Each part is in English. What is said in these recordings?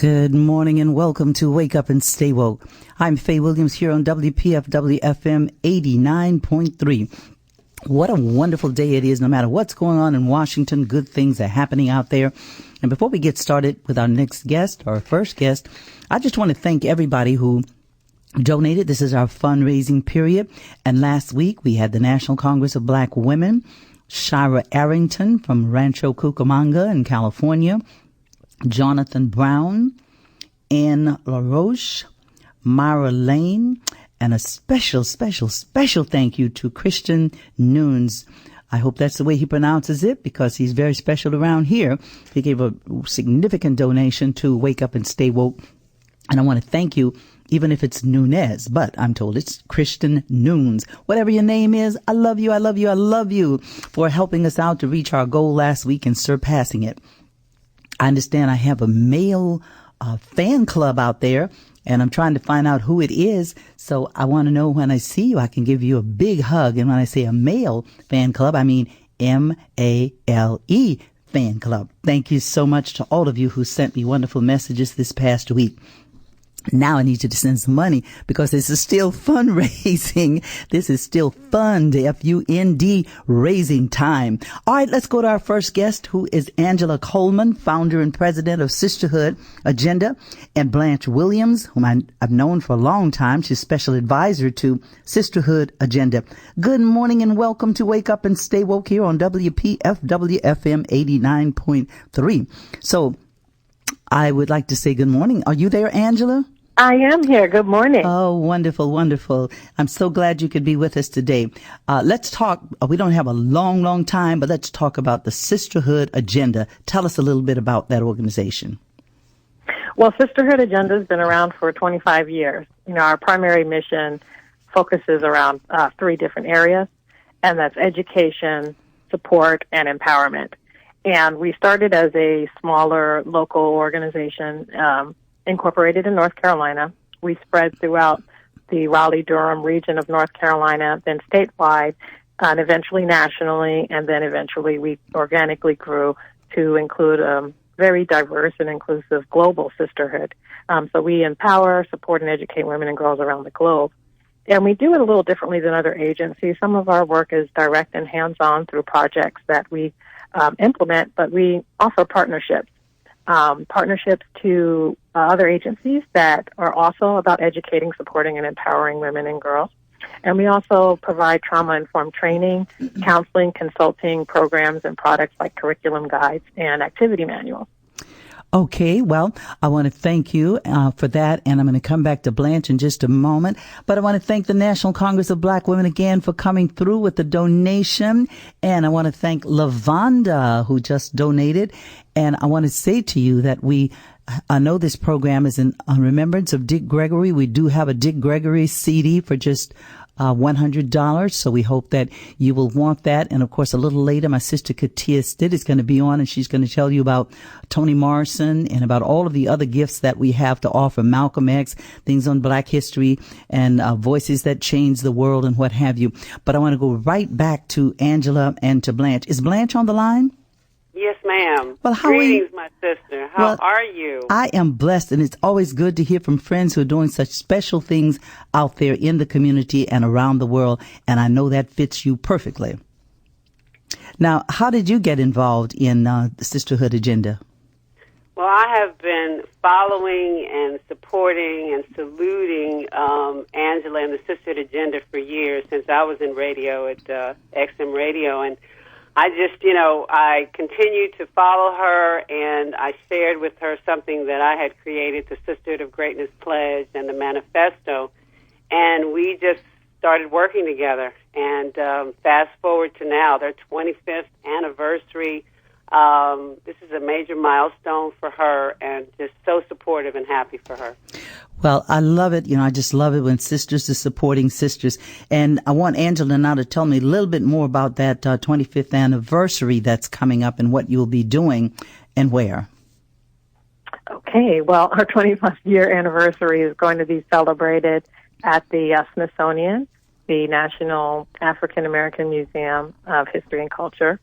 Good morning and welcome to Wake Up and Stay Woke. I'm Faye Williams here on WPFW FM 89.3. What a wonderful day it is. No matter what's going on in Washington, good things are happening out there. And before we get started with our next guest, our first guest, I just want to thank everybody who donated. This is our fundraising period. And last week we had the National Congress of Black Women, Shira Arrington from Rancho Cucamonga in California, Jonathan Brown, Anne LaRoche, Myra Lane, and a special thank you to Christian Nunes. I hope that's the way he pronounces it because he's very special around here. He gave a significant donation to Wake Up and Stay Woke. And I want to thank you, even if it's Nunez, but I'm told it's Christian Nunes. Whatever your name is, I love you, I love you, I love you for helping us out to reach our goal last week and surpassing it. I understand I have a male fan club out there, and I'm trying to find out who it is. So I want to know when I see you, I can give you a big hug. And when I say a male fan club, I mean MALE fan club. Thank you so much to all of you who sent me wonderful messages this past week. Now I need you to send some money because this is still fundraising. This is still fund, F-U-N-D, raising time. All right, let's go to our first guest, who is Angela Coleman, founder and president of Sisterhood Agenda, and Blanche Williams, whom I've known for a long time. She's special advisor to Sisterhood Agenda. Good morning and welcome to Wake Up and Stay Woke here on WPFW FM 89.3. So I would like to say good morning. Are you there, Angela? I am here. Good morning. Oh, wonderful, wonderful. I'm so glad you could be with us today. Let's talk. We don't have a long time, but let's talk about the Sisterhood Agenda. Tell us a little bit about that organization. Well, Sisterhood Agenda has been around for 25 years. You know, our primary mission focuses around three different areas, and that's education, support, and empowerment. And we started as a smaller local organization, incorporated in North Carolina. We spread throughout the Raleigh-Durham region of North Carolina, then statewide, and eventually nationally, and then eventually we organically grew to include a very diverse and inclusive global sisterhood. So we empower, support, and educate women and girls around the globe. And we do it a little differently than other agencies. Some of our work is direct and hands-on through projects that we implement, but we offer partnerships to other agencies that are also about educating, supporting, and empowering women and girls. And we also provide trauma-informed training, counseling, consulting programs, and products like curriculum guides and activity manuals. Okay, well, I want to thank you for that, and I'm going to come back to Blanche in just a moment. But I want to thank the National Congress of Black Women again for coming through with the donation, and I want to thank Lavonda, who just donated. And I want to say to you that I know this program is in remembrance of Dick Gregory. We do have a Dick Gregory CD for just $100. So we hope that you will want that. And of course, a little later, my sister Katia Stitt is going to be on, and she's going to tell you about Toni Morrison and about all of the other gifts that we have to offer, Malcolm X, things on Black history, and voices that change the world and what have you. But I want to go right back to Angela and to Blanche. Is Blanche on the line? Yes, ma'am. Well, Greetings, my sister. How are you? I am blessed, and it's always good to hear from friends who are doing such special things out there in the community and around the world, and I know that fits you perfectly. Now, how did you get involved in the Sisterhood Agenda? Well, I have been following and supporting and saluting Angela and the Sisterhood Agenda for years, since I was in radio at XM Radio, and I just, I continued to follow her, and I shared with her something that I had created, the Sisterhood of Greatness Pledge and the Manifesto, and we just started working together. And fast forward to now, their 25th anniversary. This is a major milestone for her, and just so supportive and happy for her. Well, I love it. I just love it when sisters are supporting sisters. And I want Angela now to tell me a little bit more about that 25th anniversary that's coming up and what you'll be doing and where. Okay. Well, our 25th year anniversary is going to be celebrated at the Smithsonian, the National African American Museum of History and Culture.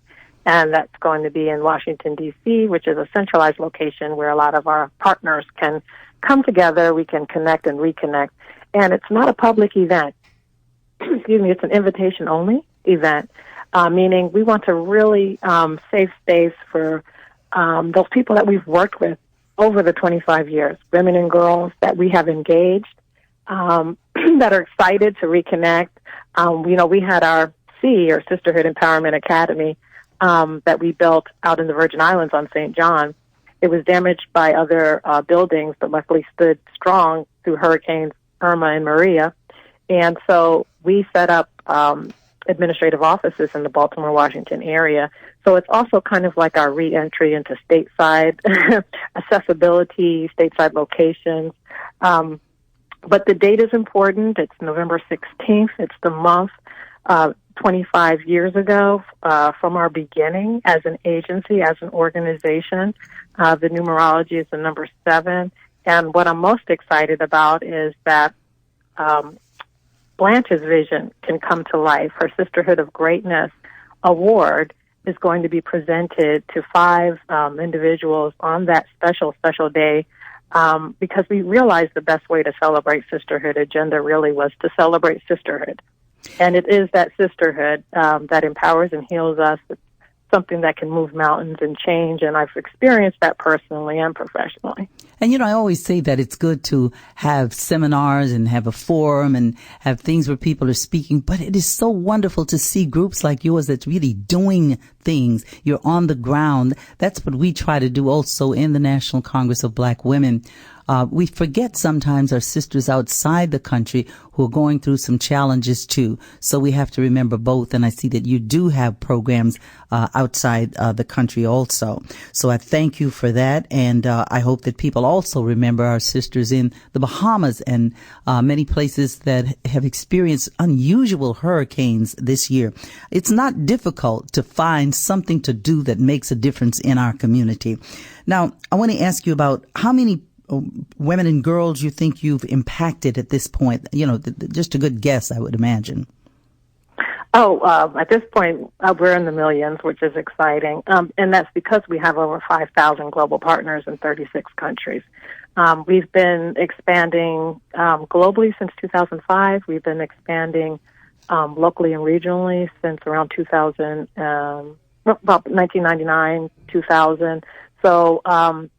and that's going to be in Washington, D.C., which is a centralized location where a lot of our partners can come together. We can connect and reconnect. And it's not a public event. Excuse me, it's an invitation-only event, meaning we want to really save space for those people that we've worked with over the 25 years, women and girls that we have engaged, that are excited to reconnect. We had our or Sisterhood Empowerment Academy that we built out in the Virgin Islands on St. John. It was damaged by other buildings, but luckily stood strong through Hurricanes Irma and Maria. And so we set up administrative offices in the Baltimore, Washington area. So it's also kind of like our re-entry into stateside accessibility, stateside locations. But the date is important. It's November 16th. It's the month 25 years ago from our beginning as an agency, as an organization. The numerology is the number 7. And what I'm most excited about is that Blanche's vision can come to life. Her Sisterhood of Greatness Award is going to be presented to 5 individuals on that special day because we realized the best way to celebrate Sisterhood Agenda really was to celebrate sisterhood. And it is that sisterhood that empowers and heals us. It's something that can move mountains and change, and I've experienced that personally and professionally. And, I always say that it's good to have seminars and have a forum and have things where people are speaking, but it is so wonderful to see groups like yours that's really doing things. You're on the ground. That's what we try to do also in the National Congress of Black Women. We forget sometimes our sisters outside the country who are going through some challenges too. So we have to remember both. And I see that you do have programs outside the country also. So I thank you for that. And I hope that people also remember our sisters in the Bahamas and many places that have experienced unusual hurricanes this year. It's not difficult to find something to do that makes a difference in our community. Now, I want to ask you about how many women and girls you think you've impacted at this point? Just a good guess, I would imagine. At this point, we're in the millions, which is exciting. And that's because we have over 5,000 global partners in 36 countries. We've been expanding globally since 2005. We've been expanding locally and regionally since around 2000, about 1999, 2000. So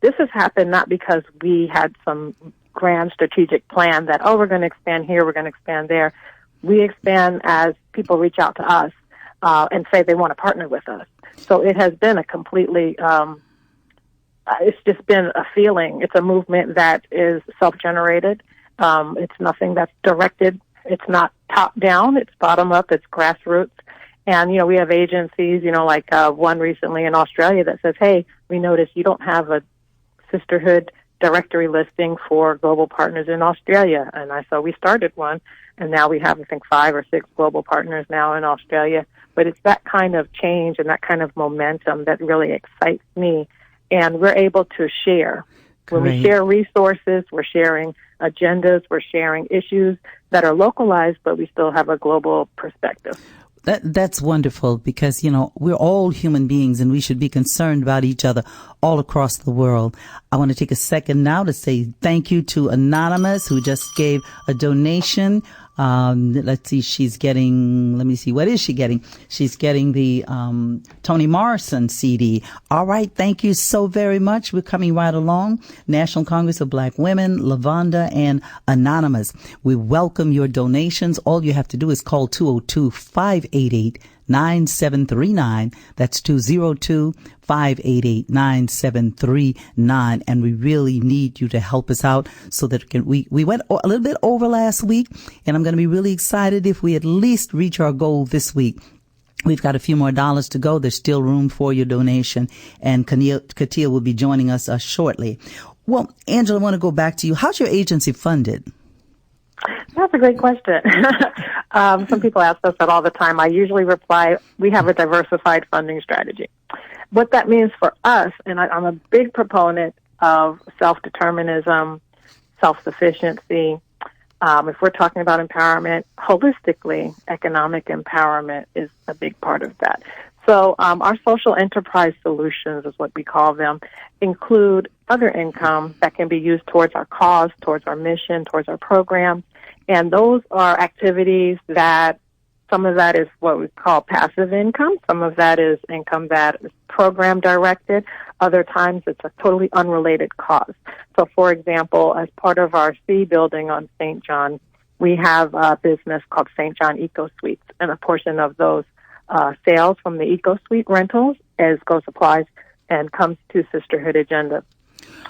this has happened not because we had some grand strategic plan that, we're going to expand here, we're going to expand there. We expand as people reach out to us and say they want to partner with us. So it has been a completely, it's just been a feeling. It's a movement that is self-generated. It's nothing that's directed. It's not top-down. It's bottom-up. It's grassroots. And, we have agencies, like one recently in Australia that says, hey, we noticed you don't have a sisterhood directory listing for global partners in Australia. And so we started one, and now we have, I think, 5 or 6 global partners now in Australia. But it's that kind of change and that kind of momentum that really excites me. And we're able to share. When we share resources, we're sharing agendas, we're sharing issues that are localized, but we still have a global perspective. That's wonderful because, we're all human beings and we should be concerned about each other all across the world. I want to take a second now to say thank you to Anonymous, who just gave a donation. Let's see, what is she getting? She's getting the Toni Morrison CD. All right, thank you so very much. We're coming right along. National Congress of Black Women, Lavonda, and Anonymous. We welcome your donations. All you have to do is call 202-588-9739. That's 202-588-9739. And we really need you to help us out so that we went a little bit over last week, and I'm going to be really excited if we at least reach our goal this week. We've got a few more dollars to go. There's still room for your donation, and Katia will be joining us shortly. Well, Angela, I want to go back to you. How's your agency funded? That's a great question. Some people ask us that all the time. I usually reply, we have a diversified funding strategy. What that means for us, and I'm a big proponent of self-determinism, self-sufficiency. If we're talking about empowerment, holistically, economic empowerment is a big part of that. So our social enterprise solutions is what we call them, include other income that can be used towards our cause, towards our mission, towards our program. And those are activities that some of that is what we call passive income. Some of that is income that is program directed. Other times it's a totally unrelated cause. So, for example, as part of our C building on St. John, we have a business called St. John Eco Suites, and a portion of those sales from the Eco Suite rentals supplies and comes to Sisterhood Agenda.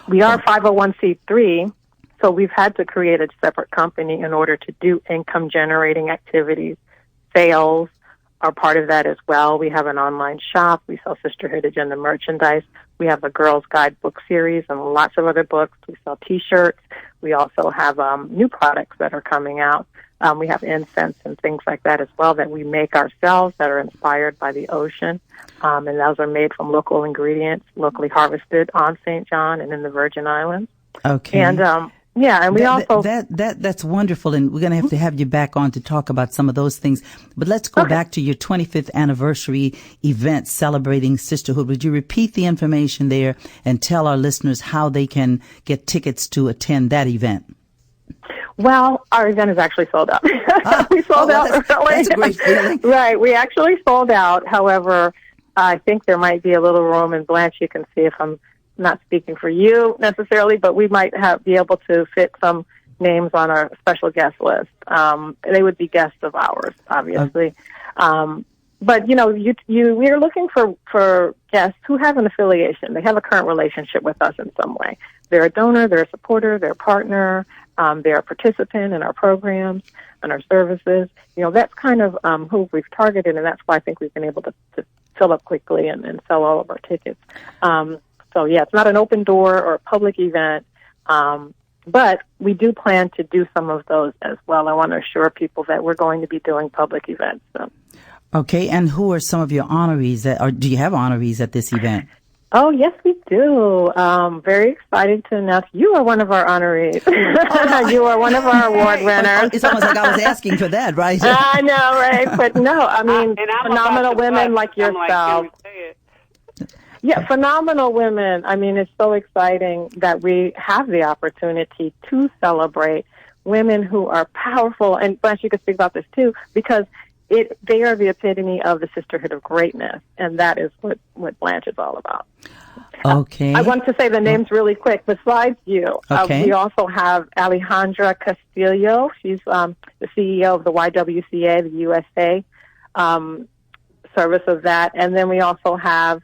We are 501c3, so we've had to create a separate company in order to do income generating activities. Sales are part of that as well. We have an online shop. We sell Sisterhood Agenda merchandise. We have a Girls Guide book series and lots of other books. We sell T-shirts. We also have new products that are coming out. We have incense and things like that as well that we make ourselves that are inspired by the ocean. And those are made from local ingredients, locally harvested on St. John and in the Virgin Islands. Okay. And and we that's wonderful, and we're going to have you back on to talk about some of those things. But let's go back to your 25th anniversary event celebrating sisterhood. Would you repeat the information there and tell our listeners how they can get tickets to attend that event? Well, our event is actually sold out. We sold out early. That's a great feeling. Right, we actually sold out. However, I think there might be a little room, and Blanche, you can see if I'm not speaking for you necessarily, but we might be able to fit some names on our special guest list. They would be guests of ours, obviously. But we are looking for guests who have an affiliation. They have a current relationship with us in some way. They're a donor, they're a supporter, they're a partner, they're a participant in our programs and our services. That's kind of who we've targeted, and that's why I think we've been able to fill up quickly and sell all of our tickets. So, it's not an open door or a public event, but we do plan to do some of those as well. I want to assure people that we're going to be doing public events. So. Okay, and who are some of your honorees, or do you have honorees at this event? Oh, yes, we do. Very excited to announce you are one of our honorees. You are one of our award winners. It's almost like I was asking for that, right? I know, right? But no, I mean, phenomenal women like yourself. Yeah, phenomenal women. I mean, it's so exciting that we have the opportunity to celebrate women who are powerful. And Blanche, you could speak about this too, because they are the epitome of the sisterhood of greatness, and that is what Blanche is all about. Okay. I want to say the names really quick. Besides you, we also have Alejandra Castillo. She's the CEO of the YWCA, the USA service of that. And then we also have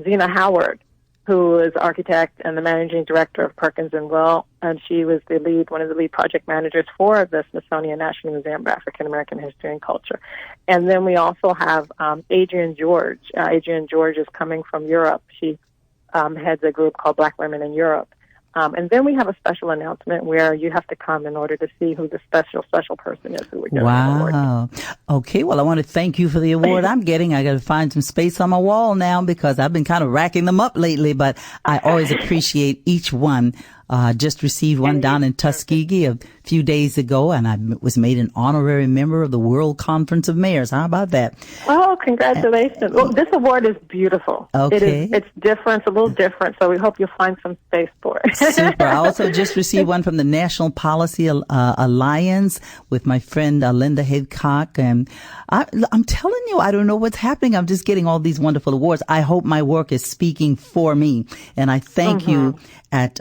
Zena Howard, who is architect and the managing director of Perkins & Will, and she was one of the lead project managers for the Smithsonian National Museum of African American History and Culture. And then we also have Adrienne George. Adrienne George is coming from Europe. She heads a group called Black Women in Europe. And then we have a special announcement where you have to come in order to see who the special person is who we're giving the award. Wow. Okay, well, I want to thank you for the award I'm getting. I got to find some space on my wall now because I've been kind of racking them up lately, but I always appreciate each one. Just received one down in Tuskegee a few days ago, and I was made an honorary member of the World Conference of Mayors. How about that? Oh, congratulations. Well, this award is beautiful. Okay. It's different. It's a little different, so we hope you'll find some space for it. Super. I also just received one from the National Policy Alliance with my friend Linda Haycock, and I'm telling you, I don't know what's happening. I'm just getting all these wonderful awards. I hope my work is speaking for me, and I thank you at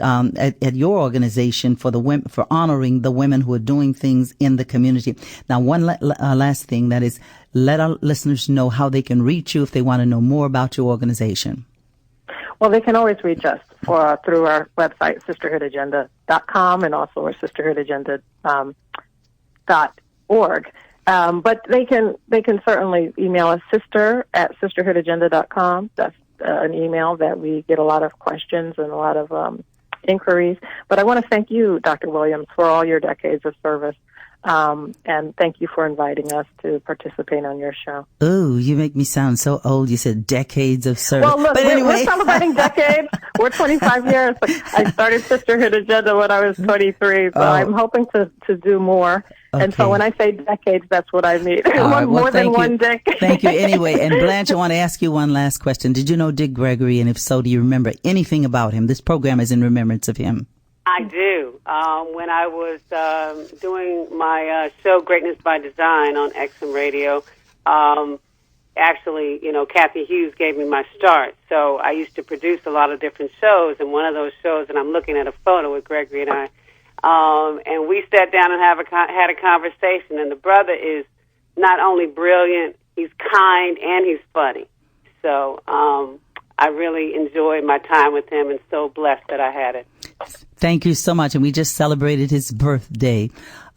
your organization for for honoring the women who are doing things in the community. Now, one last thing, that is, let our listeners know how they can reach you if they want to know more about your organization. Well, they can always reach us through our website, sisterhoodagenda.com, and also our sisterhoodagenda.org. But they can certainly email us, sister@sisterhoodagenda.com. That's an email that we get a lot of questions and a lot of inquiries. But I want to thank you, Dr. Williams, for all your decades of service And thank you for inviting us to participate on your show. Oh, you make me sound so old. You said decades of service. Well, look, but we're celebrating decades. We're 25 years. I started Sisterhood Agenda when I was 23, so I'm hoping to do more. Okay. And so when I say decades, that's what I mean. More than one decade. Thank you. Anyway, and Blanche, I want to ask you one last question. Did you know Dick Gregory? And if so, do you remember anything about him? This program is in remembrance of him. I do. When I was doing my show, Greatness by Design, on XM Radio, actually, Kathy Hughes gave me my start. So I used to produce a lot of different shows, and one of those shows, and I'm looking at a photo with Gregory and I, and we sat down and had a conversation, and the brother is not only brilliant, he's kind, and he's funny. So I really enjoyed my time with him and so blessed that I had it. Thank you so much. And we just celebrated his birthday.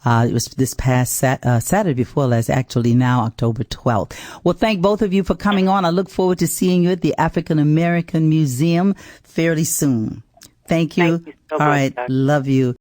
It was this past Saturday before last, actually now October 12th. Well, thank both of you for coming on. I look forward to seeing you at the African American Museum fairly soon. Thank you. Thank you so All much, right. Doc. Love you.